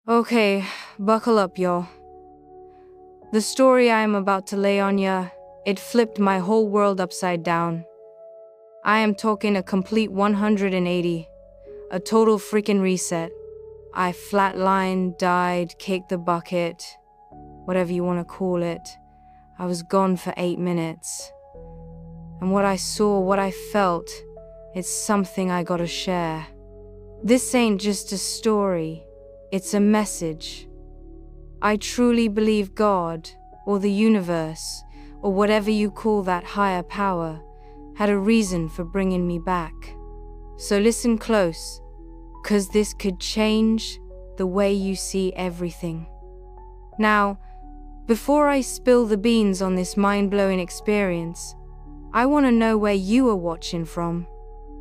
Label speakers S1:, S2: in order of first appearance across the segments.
S1: Okay, buckle up, y'all. The story I am about to lay on ya, it flipped my whole world upside down. I am talking a complete 180, a total freaking reset. I flatlined, died, kicked the bucket, whatever you want to call it. I was gone for 8 minutes. And what I saw, what I felt, it's something I gotta share. This ain't just a story, it's a message. I truly believe God, or the universe, or whatever you call that higher power, had a reason for bringing me back. So listen close, 'cause this could change the way you see everything. Now, before I spill the beans on this mind-blowing experience, I want to know where you are watching from.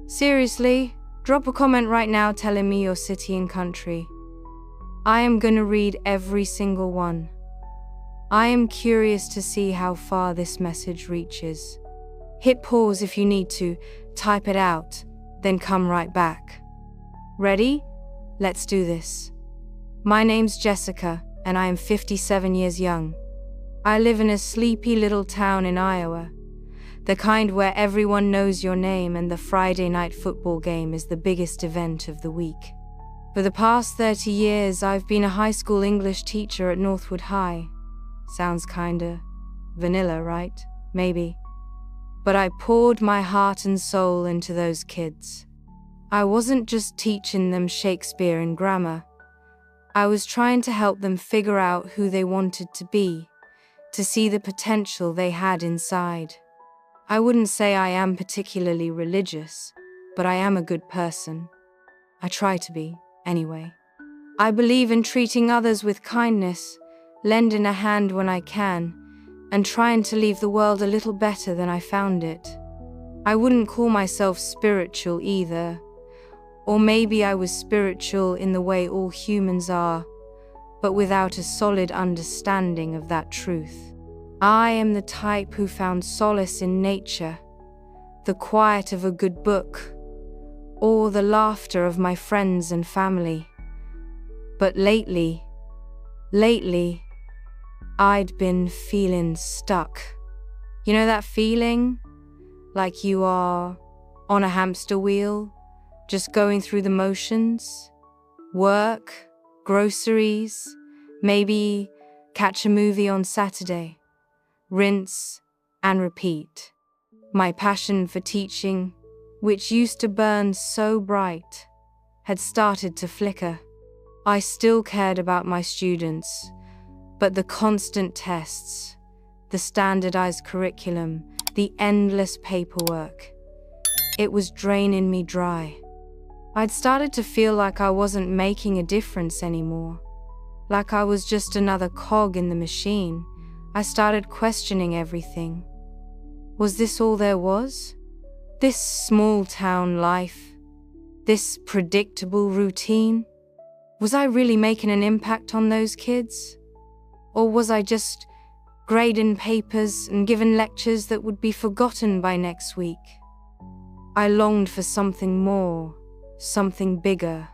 S1: Seriously, drop a comment right now telling me your city and country. I am gonna read every single one. I am curious to see how far this message reaches. Hit pause if you need to, type it out, then come right back. Ready? Let's do this. My name's Jessica, and I am 57 years young. I live in a sleepy little town in Iowa, the kind where everyone knows your name and the Friday night football game is the biggest event of the week. For the past 30 years, I've been a high school English teacher at Northwood High. Sounds kinda vanilla, right? Maybe. But I poured my heart and soul into those kids. I wasn't just teaching them Shakespeare and grammar. I was trying to help them figure out who they wanted to be, to see the potential they had inside. I wouldn't say I am particularly religious, but I am a good person. I try to be, anyway. I believe in treating others with kindness, lending a hand when I can, and trying to leave the world a little better than I found it. I wouldn't call myself spiritual either, or maybe I was spiritual in the way all humans are, but without a solid understanding of that truth. I am the type who found solace in nature, the quiet of a good book, or the laughter of my friends and family. But lately, I'd been feeling stuck. You know that feeling? Like you are on a hamster wheel, just going through the motions? Work, groceries, maybe catch a movie on Saturday. Rinse and repeat. My passion for teaching, which used to burn so bright, had started to flicker. I still cared about my students, but the constant tests, the standardized curriculum, the endless paperwork, it was draining me dry. I'd started to feel like I wasn't making a difference anymore, like I was just another cog in the machine. I started questioning everything. Was this all there was? This small town life? This predictable routine? Was I really making an impact on those kids? Or was I just grading papers and giving lectures that would be forgotten by next week? I longed for something more, something bigger,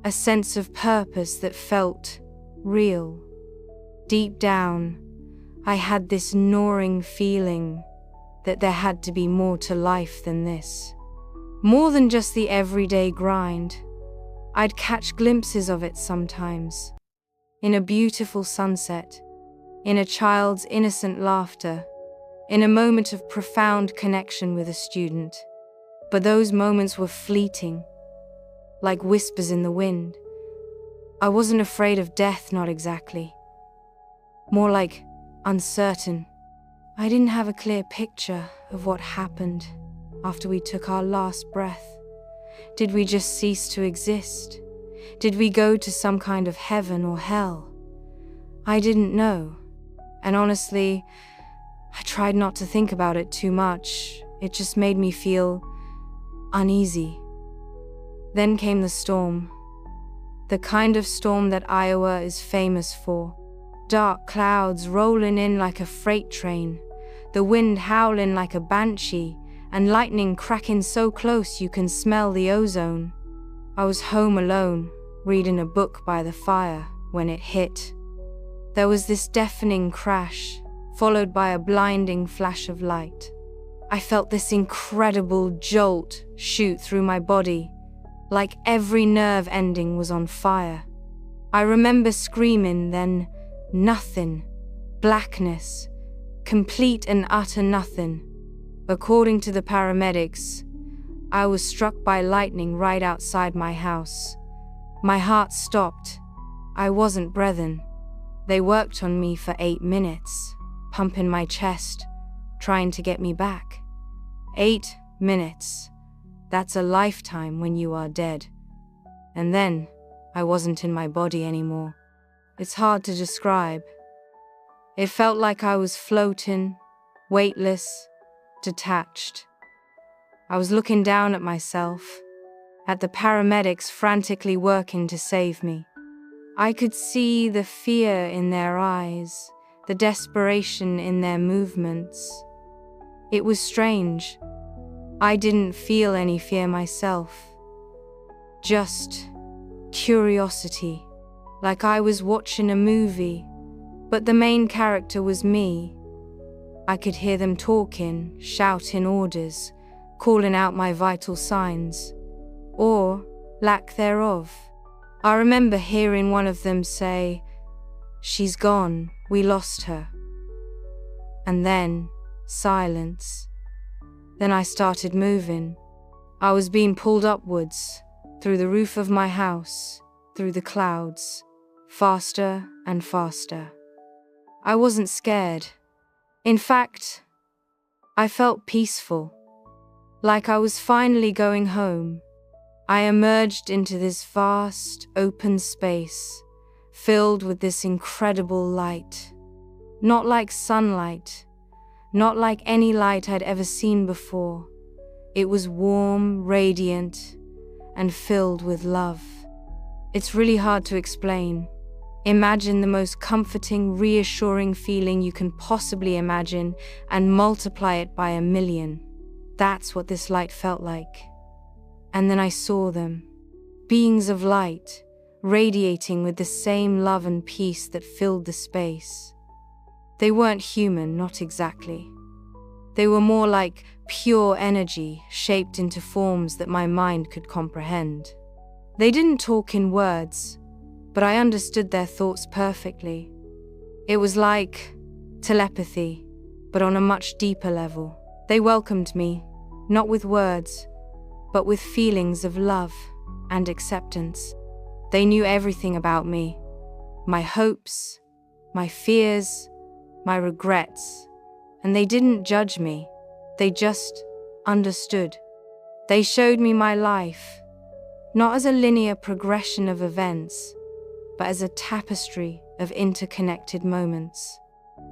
S1: a sense of purpose that felt real. Deep down, I had this gnawing feeling that there had to be more to life than this. More than just the everyday grind. I'd catch glimpses of it sometimes. In a beautiful sunset, in a child's innocent laughter, in a moment of profound connection with a student. But those moments were fleeting, like whispers in the wind. I wasn't afraid of death, not exactly. More like uncertain. I didn't have a clear picture of what happened after we took our last breath. Did we just cease to exist? Did we go to some kind of heaven or hell? I didn't know. And honestly, I tried not to think about it too much. It just made me feel uneasy. Then came the storm. The kind of storm that Iowa is famous for. Dark clouds rolling in like a freight train, the wind howling like a banshee, and lightning cracking so close you can smell the ozone. I was home alone, reading a book by the fire, when it hit. There was this deafening crash, followed by a blinding flash of light. I felt this incredible jolt shoot through my body, like every nerve ending was on fire. I remember screaming, then nothing, blackness, complete and utter nothing. According to the paramedics, I was struck by lightning right outside my house. My heart stopped. I wasn't breathing. They worked on me for 8 minutes, pumping my chest, trying to get me back. 8 minutes. That's a lifetime when you are dead. And then, I wasn't in my body anymore. It's hard to describe. It felt like I was floating, weightless, detached. I was looking down at myself, at the paramedics frantically working to save me. I could see the fear in their eyes, the desperation in their movements. It was strange. I didn't feel any fear myself. Just curiosity, like I was watching a movie, but the main character was me. I could hear them talking, shouting orders, calling out my vital signs, or lack thereof. I remember hearing one of them say, "She's gone, we lost her." And then, silence. Then I started moving. I was being pulled upwards, through the roof of my house, through the clouds, faster and faster. I wasn't scared. In fact, I felt peaceful, like I was finally going home. I emerged into this vast, open space, filled with this incredible light. Not like sunlight, not like any light I'd ever seen before. It was warm, radiant, and filled with love. It's really hard to explain. Imagine the most comforting, reassuring feeling you can possibly imagine and multiply it by 1,000,000. That's what this light felt like. And then I saw them, beings of light, radiating with the same love and peace that filled the space. They weren't human, not exactly. They were more like pure energy, shaped into forms that my mind could comprehend. They didn't talk in words, but I understood their thoughts perfectly. It was like telepathy, but on a much deeper level. They welcomed me, not with words, but with feelings of love and acceptance. They knew everything about me, my hopes, my fears, my regrets, and they didn't judge me. They just understood. They showed me my life, not as a linear progression of events, but as a tapestry of interconnected moments.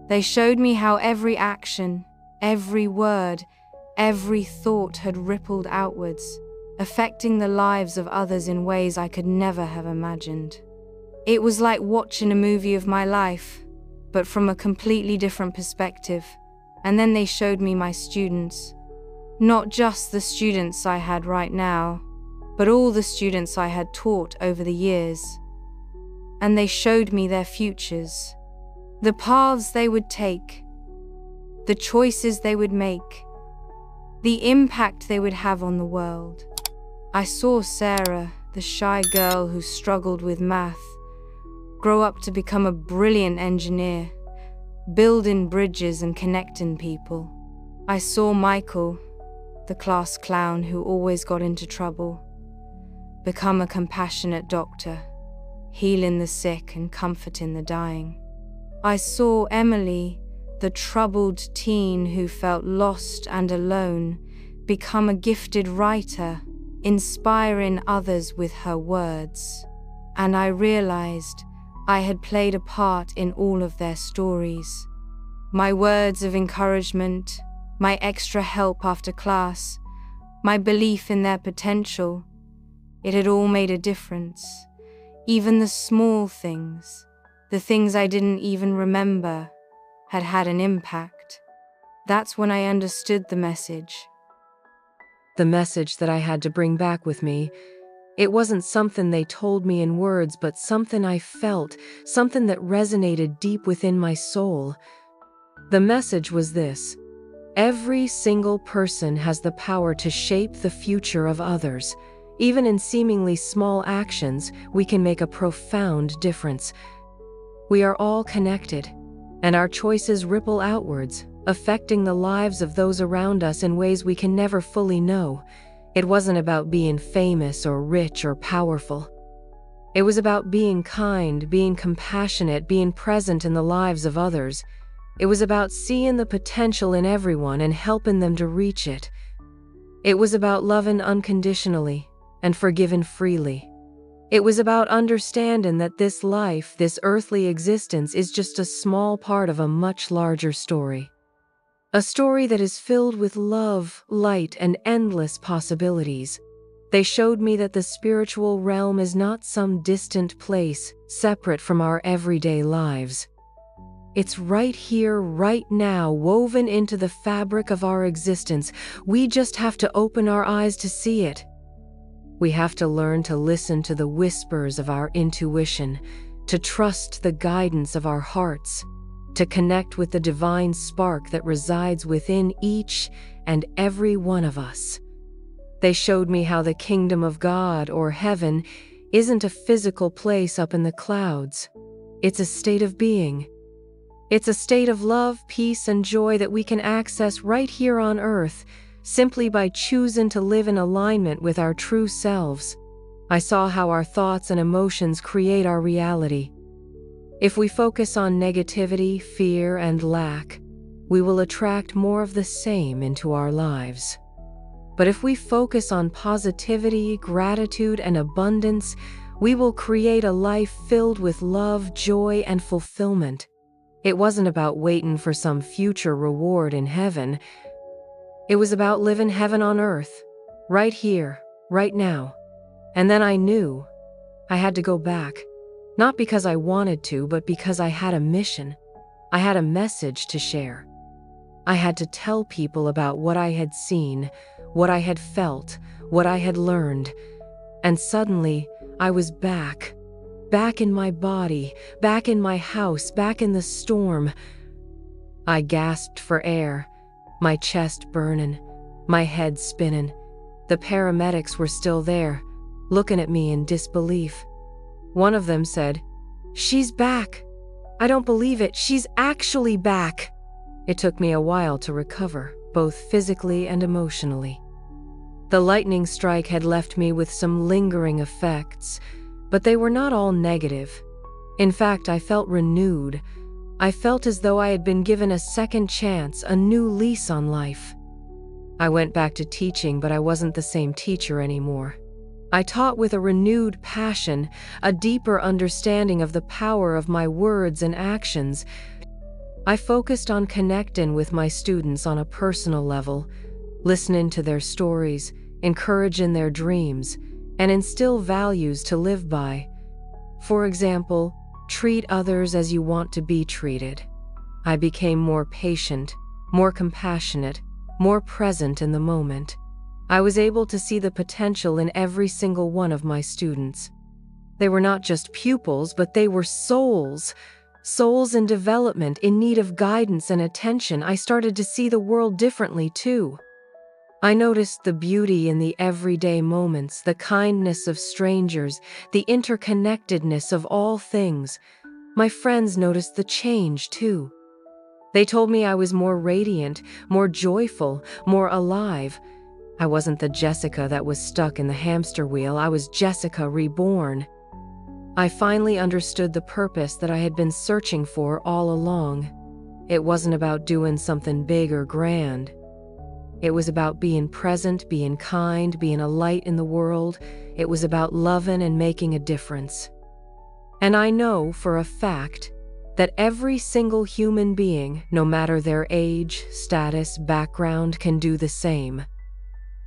S1: They showed me how every action, every word, every thought had rippled outwards, affecting the lives of others in ways I could never have imagined. It was like watching a movie of my life, but from a completely different perspective. And then they showed me my students. Not just the students I had right now, but all the students I had taught over the years. And they showed me their futures, the paths they would take, the choices they would make, the impact they would have on the world. I saw Sarah, the shy girl who struggled with math, grow up to become a brilliant engineer, building bridges and connecting people. I saw Michael, the class clown who always got into trouble, become a compassionate doctor, healing the sick and comforting the dying. I saw Emily, the troubled teen who felt lost and alone, become a gifted writer, inspiring others with her words. And I realized I had played a part in all of their stories. My words of encouragement, my extra help after class, my belief in their potential, it had all made a difference. Even the small things, the things I didn't even remember, had had an impact. That's when I understood the message.
S2: The message that I had to bring back with me. It wasn't something they told me in words, but something I felt, something that resonated deep within my soul. The message was this: every single person has the power to shape the future of others. Even in seemingly small actions, we can make a profound difference. We are all connected, and our choices ripple outwards, affecting the lives of those around us in ways we can never fully know. It wasn't about being famous or rich or powerful. It was about being kind, being compassionate, being present in the lives of others. It was about seeing the potential in everyone and helping them to reach it. It was about loving unconditionally and forgiving freely. It was about understanding that this life, this earthly existence, is just a small part of a much larger story. A story that is filled with love, light, and endless possibilities. They showed me that the spiritual realm is not some distant place, separate from our everyday lives. It's right here, right now, woven into the fabric of our existence. We just have to open our eyes to see it. We have to learn to listen to the whispers of our intuition, to trust the guidance of our hearts, to connect with the divine spark that resides within each and every one of us. They showed me how the kingdom of God, or heaven, isn't a physical place up in the clouds. It's a state of being. It's a state of love, peace, and joy that we can access right here on earth, simply by choosing to live in alignment with our true selves. I saw how our thoughts and emotions create our reality. If we focus on negativity, fear, and lack, we will attract more of the same into our lives. But if we focus on positivity, gratitude, and abundance, we will create a life filled with love, joy, and fulfillment. It wasn't about waiting for some future reward in heaven. It was about living heaven on earth, right here, right now. And then I knew I had to go back. Not because I wanted to, but because I had a mission. I had a message to share. I had to tell people about what I had seen, what I had felt, what I had learned. And suddenly, I was back. Back in my body, back in my house, back in the storm. I gasped for air, my chest burning, my head spinning. The paramedics were still there, looking at me in disbelief. One of them said, "She's back. I don't believe it. She's actually back." It took me a while to recover, both physically and emotionally. The lightning strike had left me with some lingering effects, but they were not all negative. In fact, I felt renewed. I felt as though I had been given a second chance, a new lease on life. I went back to teaching, but I wasn't the same teacher anymore. I taught with a renewed passion, a deeper understanding of the power of my words and actions. I focused on connecting with my students on a personal level, listening to their stories, encouraging their dreams, and instill values to live by. For example, treat others as you want to be treated. I became more patient, more compassionate, more present in the moment. I was able to see the potential in every single one of my students. They were not just pupils, but they were souls. Souls in development, in need of guidance and attention. I started to see the world differently, too. I noticed the beauty in the everyday moments, the kindness of strangers, the interconnectedness of all things. My friends noticed the change, too. They told me I was more radiant, more joyful, more alive. I wasn't the Jessica that was stuck in the hamster wheel. I was Jessica reborn. I finally understood the purpose that I had been searching for all along. It wasn't about doing something big or grand. It was about being present, being kind, being a light in the world. It was about loving and making a difference. And I know for a fact that every single human being, no matter their age, status, background, can do the same.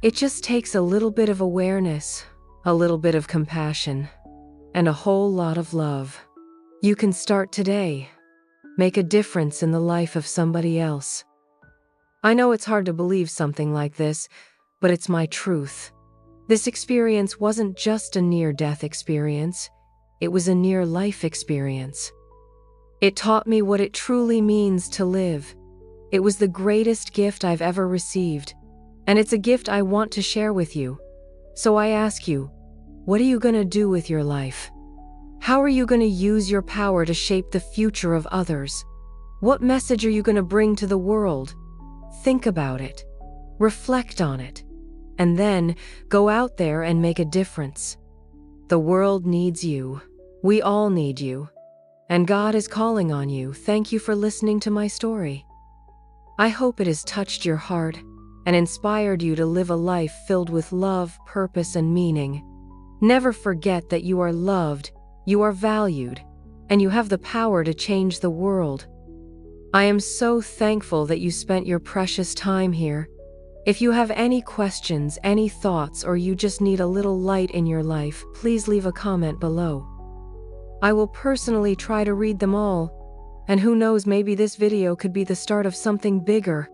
S2: It just takes a little bit of awareness, a little bit of compassion, and a whole lot of love. You can start today. Make a difference in the life of somebody else. I know it's hard to believe something like this, but it's my truth. This experience wasn't just a near-death experience, it was a near-life experience. It taught me what it truly means to live. It was the greatest gift I've ever received, and it's a gift I want to share with you. So I ask you, what are you going to do with your life? How are you going to use your power to shape the future of others? What message are you going to bring to the world? Think about it. Reflect on it. And then go out there and make a difference. The world needs you. We all need you. And God is calling on you. Thank you for listening to my story. I hope it has touched your heart and inspired you to live a life filled with love, purpose, and meaning. Never forget that you are loved, you are valued, and you have the power to change the world. I am so thankful that you spent your precious time here. If you have any questions, any thoughts, or you just need a little light in your life, please leave a comment below. I will personally try to read them all, and who knows, maybe this video could be the start of something bigger.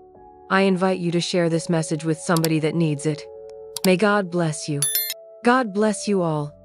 S2: I invite you to share this message with somebody that needs it. May God bless you. God bless you all.